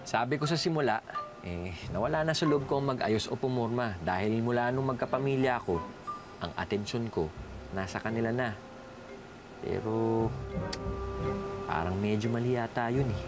Sabi ko sa simula, nawala na sa loob ko ang mag-ayos o pumurma dahil mula nung magkapamilya ako, ang atensyon ko nasa kanila na. Pero parang medyo mali yata yun eh.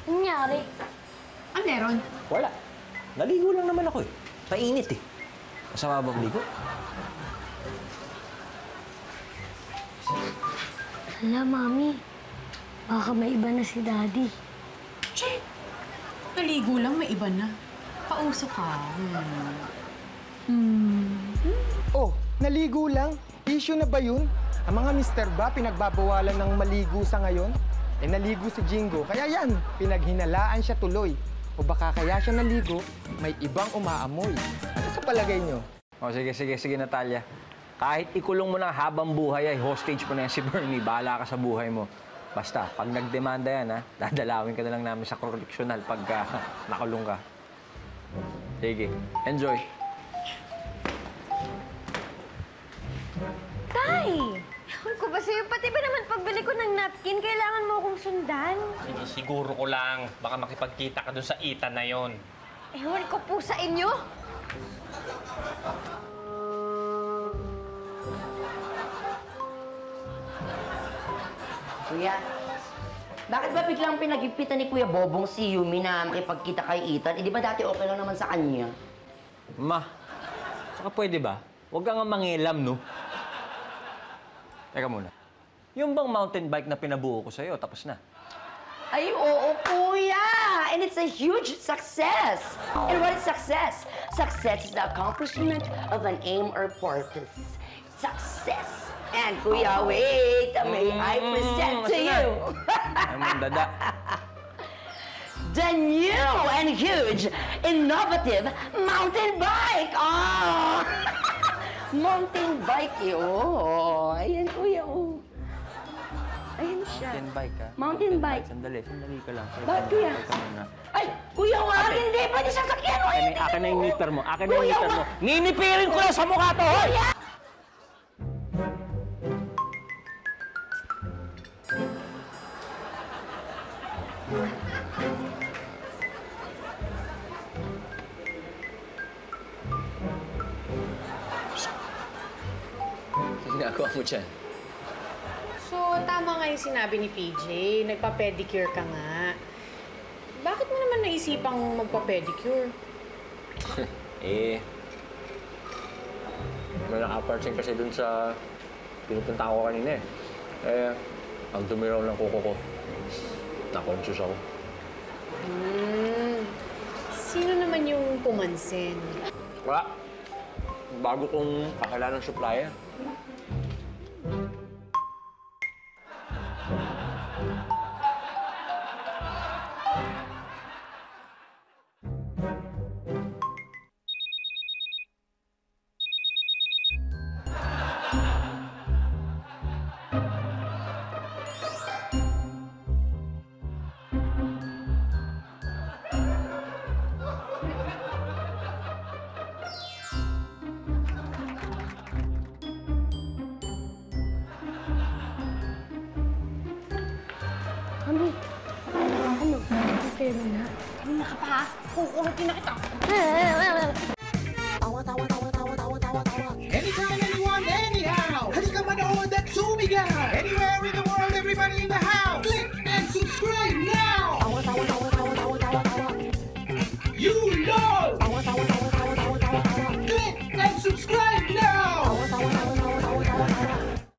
Nangyari? Ano meron? Wala. Naligo lang naman ako eh. Painit eh. Masama bang ligo? Hala, Mami. Baka may iba na si Daddy. Che! Naligo lang, may iba na. Pauso ka. Oh, naligo lang? Issue na ba yun? Ang mga mister ba pinagbabawalan ng maligo sa ngayon? Naligo si Jingo, kaya yan, pinaghinalaan siya tuloy. O baka kaya siya naligo, may ibang umaamoy. Ano sa palagay nyo? O sige, Natalia. Kahit ikulong mo na habang buhay ay hostage mo na yan si Bernie. Bahala ka sa buhay mo. Basta, pag nagdemanda yan, ha, dadalawin ka na lang namin sa correctional pagka nakulong ka. Sige, enjoy. Tay! Ewan ko ba sa'yo? Pati ba naman pagbili ko ng napkin, kailangan mo akong sundan? Siguro ko lang. Baka makipagkita ka dun sa Ethan na yon. Ewan ko po sa inyo. Kuya, bakit ba biglang pinagigpitan ni Kuya Bobong si Yumi na makipagkita kay Ethan? Eh, di ba dati okay lang naman sa kanya? Ma, saka pwede ba? Huwag ka nga mangilam, no? Teka muna. Yung bang mountain bike na pinabuo ko sa'yo, tapos na? Ay, oo, Kuya! And it's a huge success! And what is success? Success is the accomplishment of an aim or purpose. Success! And Kuya, wait! May I present to you! Ang dada. The new and huge, innovative mountain bike! Oh! Mountain bike, eh. Oh, ayan, Kuya, oh. Ayan siya. Mountain bike, ha? Mountain bike. Sandali ka lang. Bakit, Kuya? Teka muna. Ay, Kuya, wag, hindi. Pwede siya sakyan. Akin na yung meter mo. Akin na yung meter mo. Ninipirin ko na sa mukha to, hoy! Ginagawa mo dyan? So, tama nga yung sinabi ni PJ. Nagpa-pedicure ka nga. Bakit mo naman naisipang magpa-pedicure? May nakapartsing kasi dun sa pinupunta ko kanina eh. Ang dumi raw ng kuko ko. Na-conscious ako. Sino naman yung pumansin? Wala. Bago kong kakilala ng supplier. Mami, ano? Pero na. Kanina ka pa, ha? Kukulitin na kita.